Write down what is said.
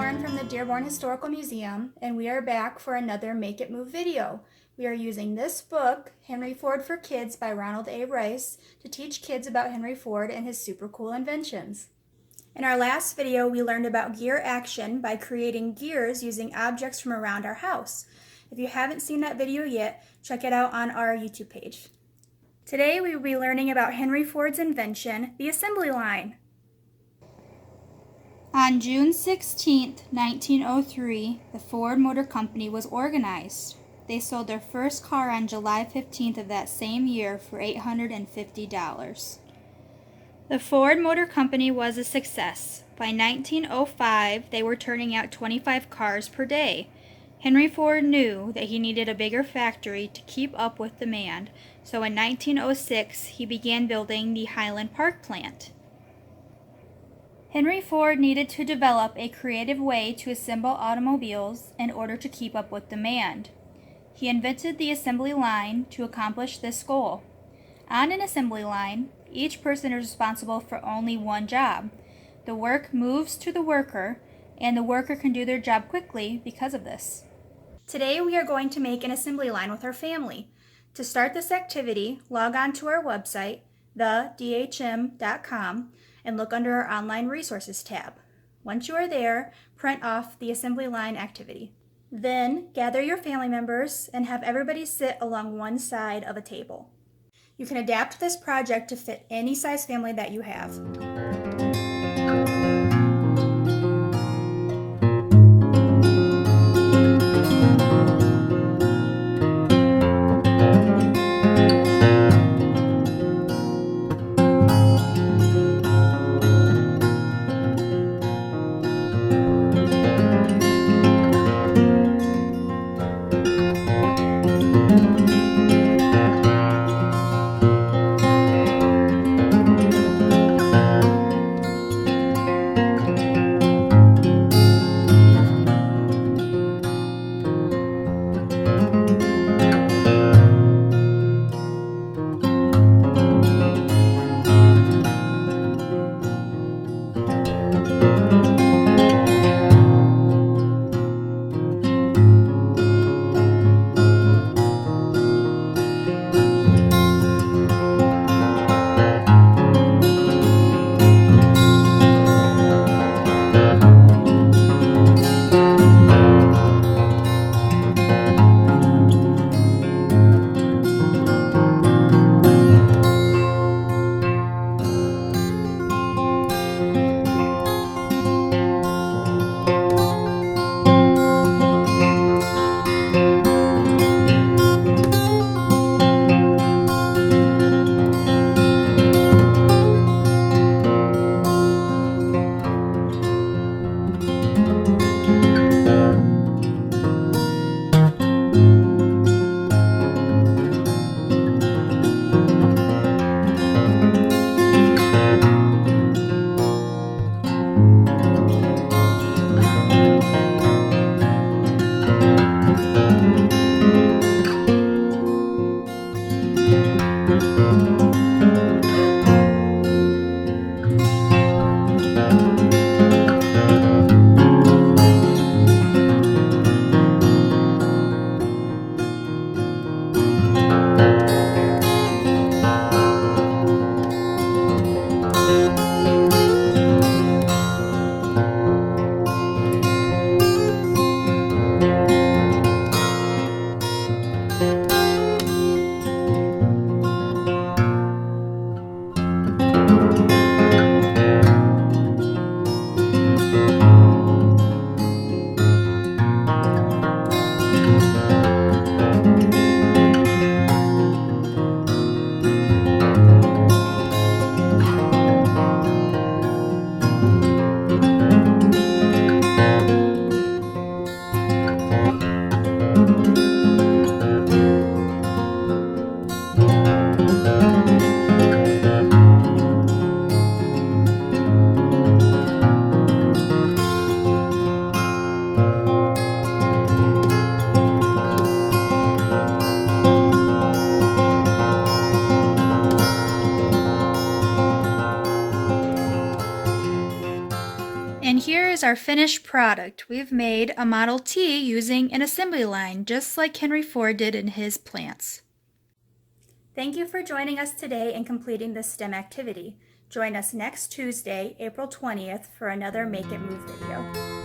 Lauren from the Dearborn Historical Museum, and we are back for another Make It Move video. We are using this book, Henry Ford for Kids by Ronald A. Rice, to teach kids about Henry Ford and his super cool inventions. In our last video, we learned about gear action by creating gears using objects from around our house. If you haven't seen that video yet, check it out on our YouTube page. Today we will be learning about Henry Ford's invention, the assembly line. On June 16, 1903, the Ford Motor Company was organized. They sold their first car on July 15th of that same year for $850. The Ford Motor Company was a success. By 1905, they were turning out 25 cars per day. Henry Ford knew that he needed a bigger factory to keep up with demand, so in 1906, he began building the Highland Park plant. Henry Ford needed to develop a creative way to assemble automobiles in order to keep up with demand. He invented the assembly line to accomplish this goal. On an assembly line, each person is responsible for only one job. The work moves to the worker, and the worker can do their job quickly because of this. Today we are going to make an assembly line with our family. To start this activity, log on to our website, thedhm.com, and look under our Online Resources tab. Once you are there, print off the assembly line activity. Then, gather your family members and have everybody sit along one side of a table. You can adapt this project to fit any size family that you have. here is our finished product. We've made a Model T using an assembly line, just like Henry Ford did in his plants. Thank you for joining us today and completing this STEM activity. Join us next Tuesday, April 20th, for another Make It Move video.